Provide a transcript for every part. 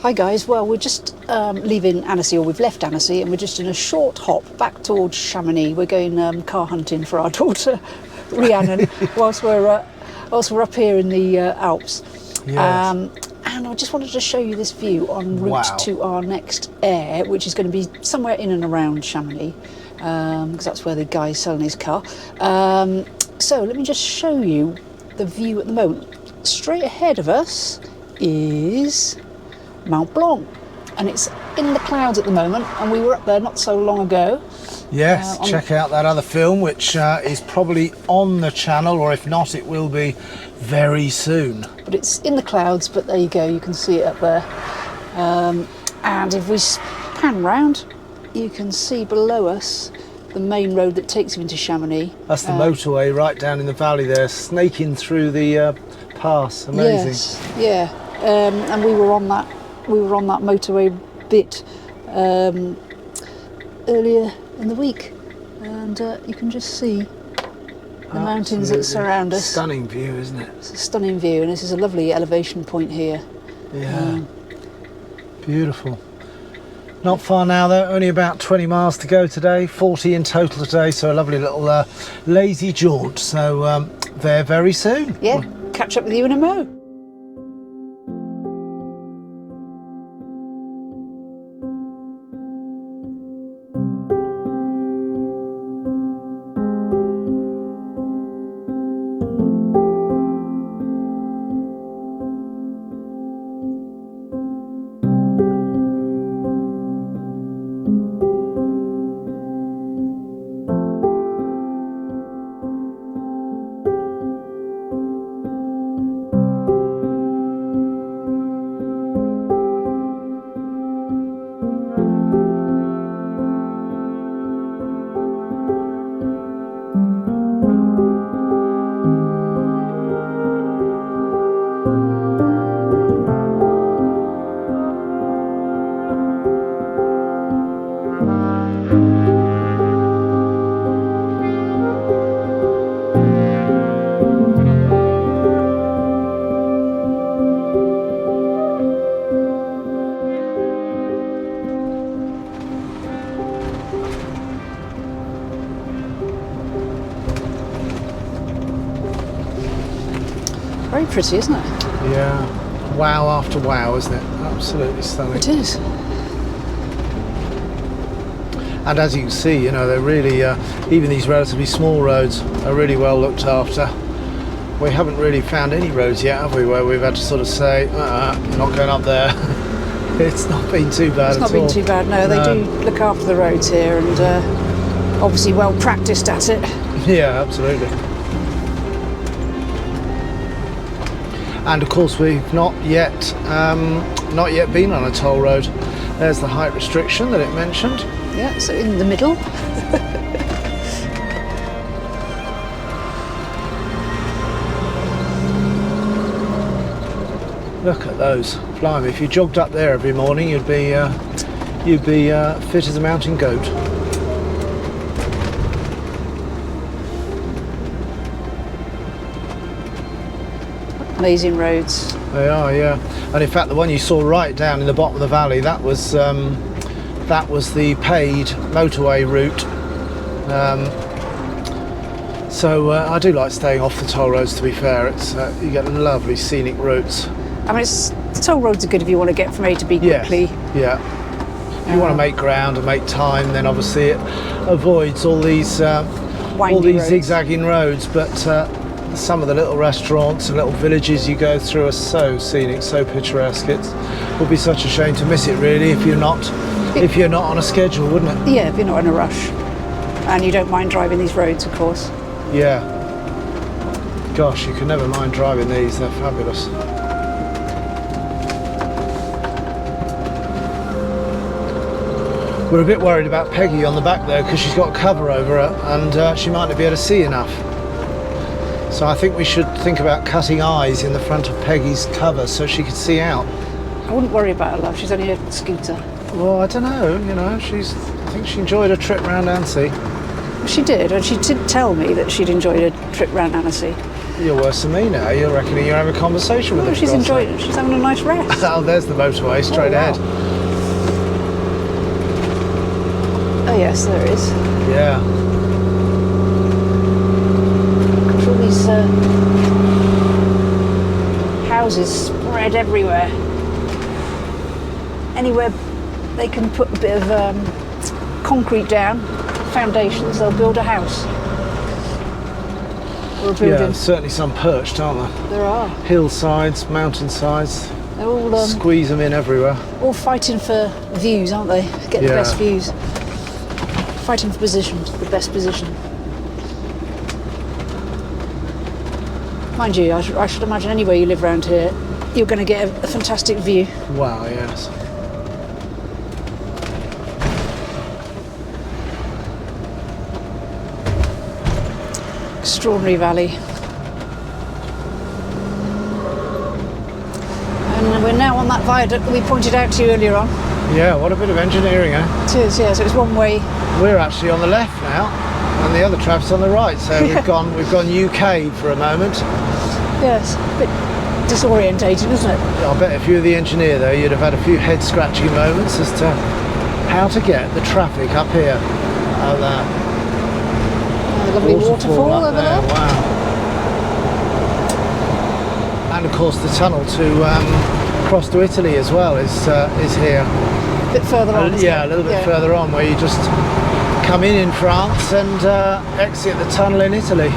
Hi guys, well we're just leaving Annecy, or we've left Annecy, and we're just in a short hop back towards Chamonix. We're going car hunting for our daughter Rhiannon whilst we're up here in the Alps. Yes. And I just wanted to show you this view en route to our next air, which is going to be somewhere in and around Chamonix, because that's where the guy's selling his car. So let me just show you the view at the moment. Straight ahead of us is Mont Blanc, and it's in the clouds at the moment, and we were up there not so long ago. Yes, check out that other film, which is probably on the channel, or if not, it will be very soon. But it's in the clouds, but there you go, you can see it up there. And if we pan round, you can see below us the main road that takes you into Chamonix. That's the motorway right down in the valley there, snaking through the pass. Amazing. Yes, yeah. And we were on that motorway bit earlier in the week, and you can just see the mountains that surround us. Stunning view, isn't it? It's a stunning view, and this is a lovely elevation point here. Yeah. Beautiful. Not far now though, only about 20 miles to go today, 40 in total today, so a lovely little lazy jaunt. So there very soon. Yeah, catch up with you in a mo. Very pretty, isn't it? Yeah. Wow after wow, isn't it? Absolutely stunning. It is. And as you can see, you know, they're really, even these relatively small roads are really well looked after. We haven't really found any roads yet, have we, where we've had to sort of say, not going up there. It's not been too bad at all. It's not been too bad, no. They do look after the roads here, and obviously well practiced at it. Yeah, absolutely. And of course we've not yet been on a toll road. There's the height restriction that it mentioned. Yeah, so in the middle. Look at those, blimey! If you jogged up there every morning, you'd be fit as a mountain goat. Amazing roads. They are, yeah. And in fact, the one you saw right down in the bottom of the valley, that was the paid motorway route. So I do like staying off the toll roads. To be fair, it's you get lovely scenic routes. I mean, the toll roads are good if you want to get from A to B quickly. Yeah. If you want to make ground and make time, then obviously it avoids all these roads. Zigzagging roads. But some of the little restaurants and little villages you go through are so scenic, so picturesque. It would be such a shame to miss it, really, if you're not on a schedule, wouldn't it? Yeah, if you're not in a rush, and you don't mind driving these roads, of course. Yeah. Gosh, you can never mind driving these. They're fabulous. We're a bit worried about Peggy on the back though, because she's got cover over her, and she might not be able to see enough. So I think we should think about cutting eyes in the front of Peggy's cover so she could see out. I wouldn't worry about her, love. She's only a scooter. Well, I don't know. You know, I think she enjoyed a trip round Annecy. Well, she did, and she did tell me that she'd enjoyed a trip round Annecy. You're worse than me now. You're reckoning you're having a conversation with Oh, her. she's enjoying it. She's having a nice rest. Oh, there's the motorway straight ahead. Oh yes, there is. Yeah. Look all these houses spread everywhere. Anywhere they can put a bit of concrete down, foundations, they'll build a house. Or a building. Yeah, certainly some perched, aren't there? There are. Hillsides, mountainsides. They're all Squeeze them in everywhere. all fighting for views, aren't they? Get the best views. Fighting for positions, the best position. Mind you, I should imagine anywhere you live around here, you're going to get a fantastic view. Wow, yes. Extraordinary valley. And we're now on that viaduct that we pointed out to you earlier on. Yeah, what a bit of engineering, eh? It is, yeah, so it's one way. We're actually on the left now, and the other trap's on the right. So we've gone UK for a moment. Yes, a bit disorientated, isn't it? I bet if you were the engineer, though, you'd have had a few head-scratching moments as to how to get the traffic up here. Oh, that Lovely waterfall up over there. Wow. And of course, the tunnel to cross to Italy as well is here. A bit further on. Yeah, a little bit further on, where you just come in France and exit the tunnel in Italy.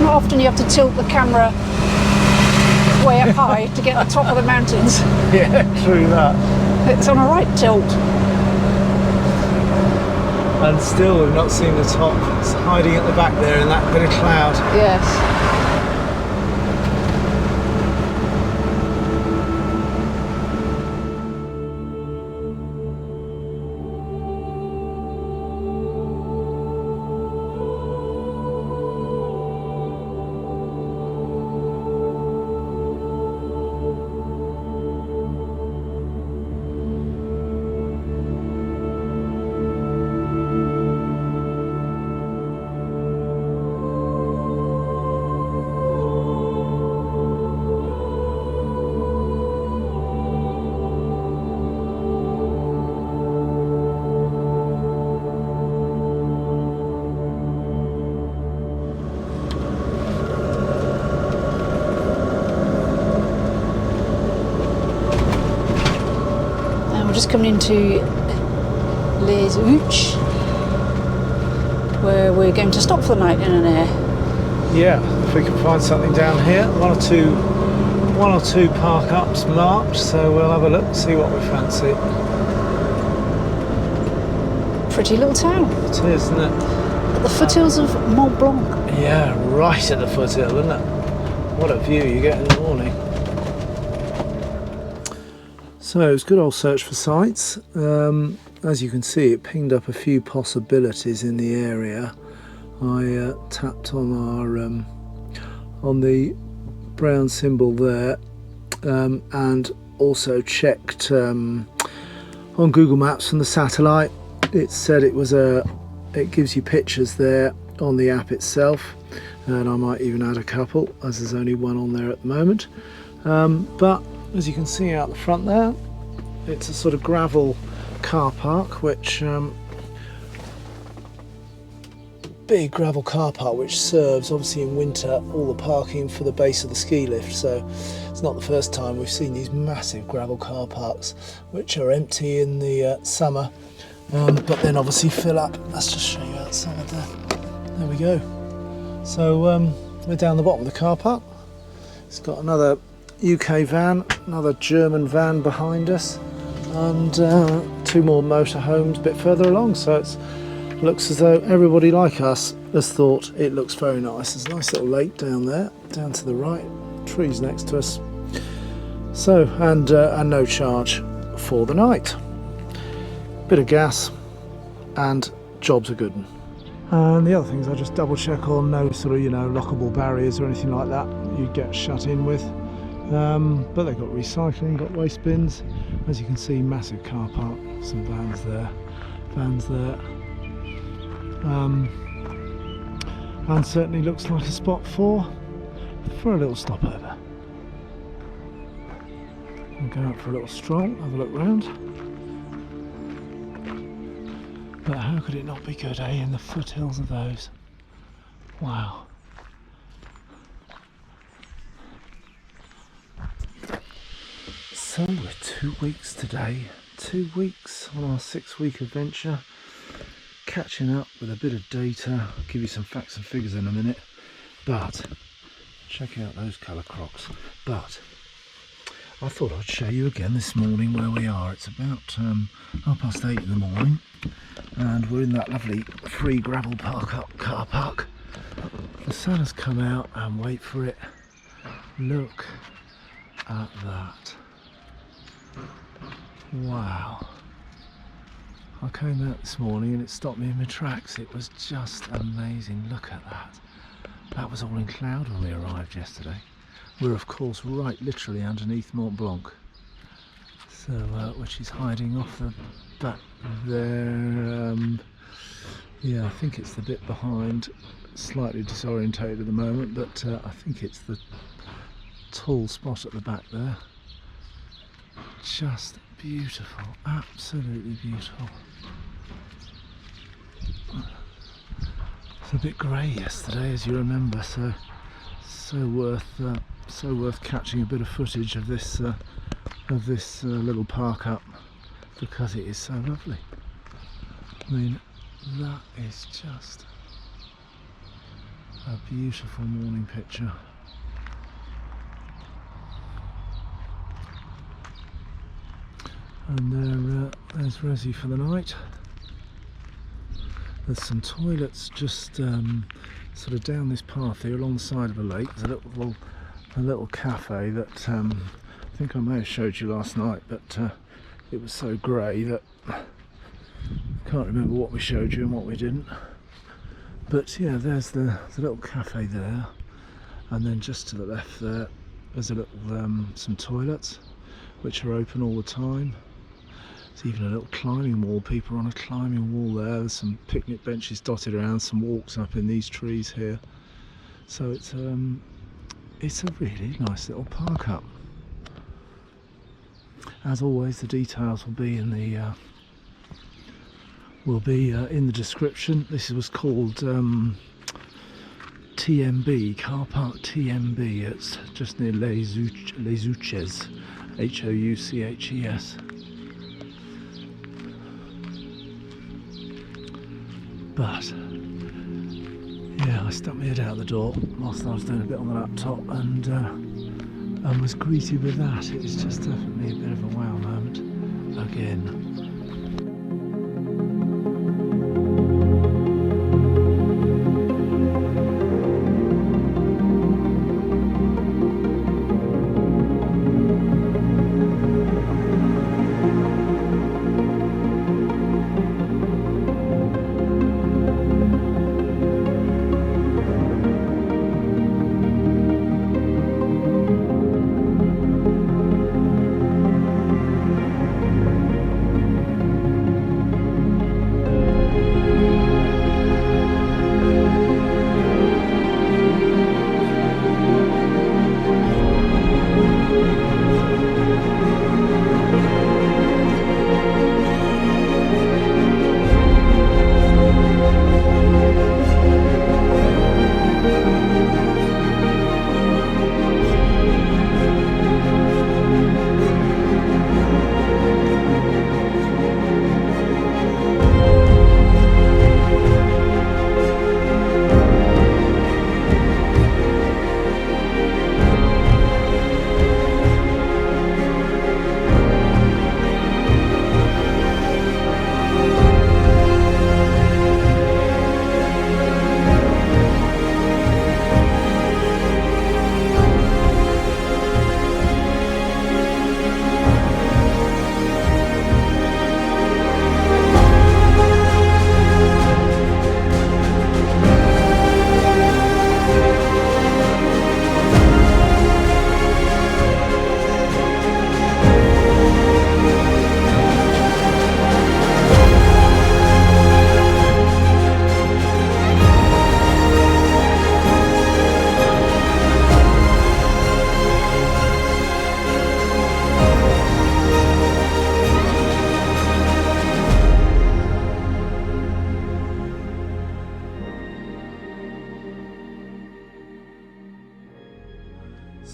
Often you have to tilt the camera way up high to get the top of the mountains. Yeah, true that. It's on a right tilt. And still we've not seen the top. It's hiding at the back there in that bit of cloud. Yes. Just coming into Les Houches, where we're going to stop for the night in an air. Yeah, if we can find something down here, one or two park ups marked, so we'll have a look, see what we fancy. Pretty little town. It is, isn't it? At the foothills of Mont Blanc. Yeah, right at the foothill, isn't it? What a view you get in the morning. So it was a good old search for sites. As you can see, it pinged up a few possibilities in the area. I tapped on our on the brown symbol there, and also checked on Google Maps from the satellite. It said it gives you pictures there on the app itself, and I might even add a couple, as there's only one on there at the moment. But as you can see out the front there, it's a sort of gravel car park, which big gravel car park, which serves obviously in winter all the parking for the base of the ski lift. So it's not the first time we've seen these massive gravel car parks which are empty in the summer, but then obviously fill up. Let's just show you outside there. There we go. So we're down the bottom of the car park. It's got another UK van, another German van behind us, and two more motorhomes a bit further along. So it looks as though everybody like us has thought it looks very nice. There's a nice little lake down there, down to the right, trees next to us. So, and no charge for the night. Bit of gas and job's a good one. And the other things I just double check on, no sort of, you know, lockable barriers or anything like that you get shut in with. But they've got recycling, got waste bins. As you can see, massive car park, some vans there, and certainly looks like a spot for a little stopover. We'll go out for a little stroll, have a look round. But how could it not be good, eh, in the foothills of those? Wow. So we're 2 weeks today, 2 weeks on our 6-week adventure, catching up with a bit of data. I'll give you some facts and figures in a minute, but check out those colour crocs. But I thought I'd show you again this morning where we are. It's about 8:30 in the morning and we're in that lovely free gravel car park. The sun has come out and wait for it, look at that. Wow. I came out this morning and it stopped me in my tracks. It was just amazing. Look at that. That was all in cloud when we arrived yesterday. We're of course right literally underneath Mont Blanc, so which is hiding off the back there. Yeah, I think it's the bit behind. Slightly disorientated at the moment, but I think it's the tall spot at the back there. Just beautiful, absolutely beautiful. It's a bit grey yesterday, as you remember, so worth catching a bit of footage of this little park up, because it is so lovely. I mean, that is just a beautiful morning picture. And there's Resi for the night. There's some toilets just sort of down this path here along the side of the lake. There's a little cafe that I think I may have showed you last night, but it was so grey that I can't remember what we showed you and what we didn't. But yeah, there's the little cafe there, and then just to the left there's a little some toilets which are open all the time. There's even a little climbing wall, people are on a climbing wall there. There's some picnic benches dotted around, some walks up in these trees here. So it's a really nice little park up. As always, the details will be in the description. This was called TMB, car park TMB. It's just near Les Houches, Houches. But yeah, I stuck my head out the door whilst I was doing a bit on the laptop and was greeted with that. It was just definitely a bit of a wow moment again.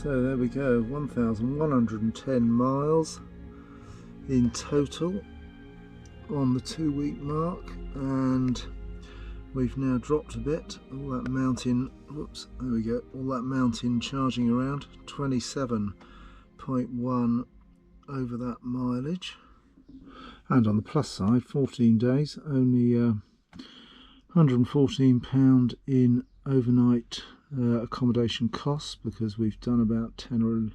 So there we go, 1,110 miles in total on the 2-week mark, and we've now dropped a bit. All that mountain, whoops, there we go, all that mountain charging around, 27.1 over that mileage. And on the plus side, 14 days, only £114 in overnight accommodation costs, because we've done about 10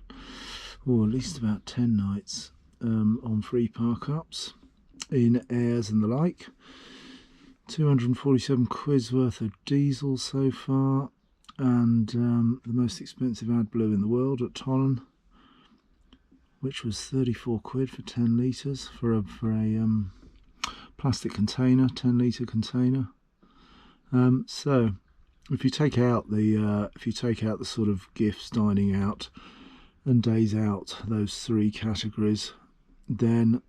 or at least about 10 nights on free park ups in airs and the like. 247 quid's worth of diesel so far, and the most expensive AdBlue in the world at Tollen, which was 34 quid for 10 litres for a plastic container, 10 litre container. So if you take out the sort of gifts, dining out and days out, those three categories, then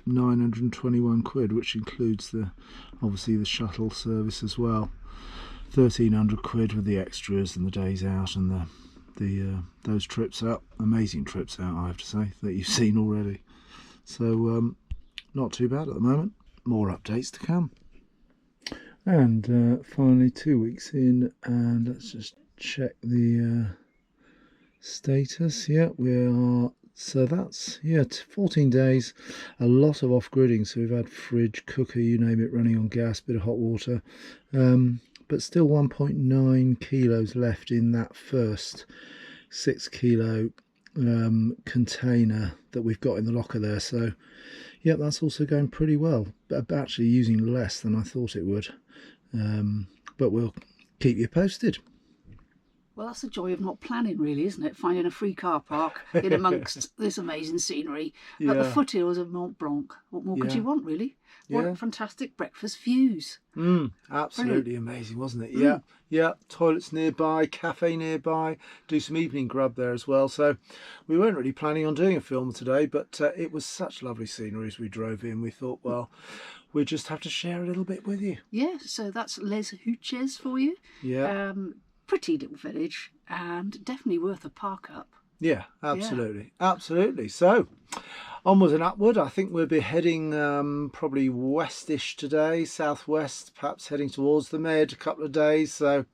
921 quid, which includes obviously the shuttle service as well. 1,300 quid with the extras and the days out and those trips out. Amazing trips out, I have to say, that you've seen already. So not too bad at the moment. More updates to come. And finally 2 weeks in, and let's just check the status. Yeah, we are. So that's 14 days, a lot of off-gridding. So we've had fridge, cooker, you name it, running on gas, bit of hot water, but still 1.9 kilos left in that first 6 kilo container that we've got in the locker there. So yeah, that's also going pretty well, but actually using less than I thought it would. But we'll keep you posted. Well, that's the joy of not planning, really, isn't it? Finding a free car park in amongst this amazing scenery at the foothills of Mont Blanc. What more could you want, really? What fantastic breakfast views. Absolutely amazing, wasn't it? Yeah. Toilets nearby, cafe nearby, do some evening grub there as well. So we weren't really planning on doing a film today, but it was such lovely scenery as we drove in. We thought, well, we just have to share a little bit with you. Yeah, so that's Les Houches for you. Yeah. Pretty little village, and definitely worth a park up. Yeah, absolutely. So onwards and upward. I think we'll be heading probably westish today, southwest, perhaps heading towards the Med a couple of days. So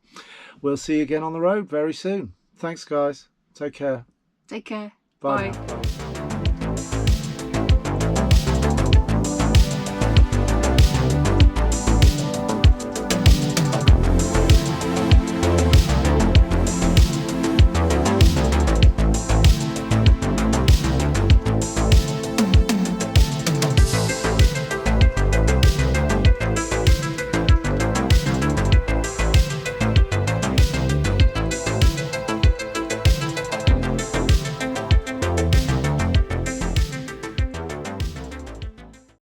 we'll see you again on the road very soon. Thanks, guys. Take care. Take care. Bye. Bye.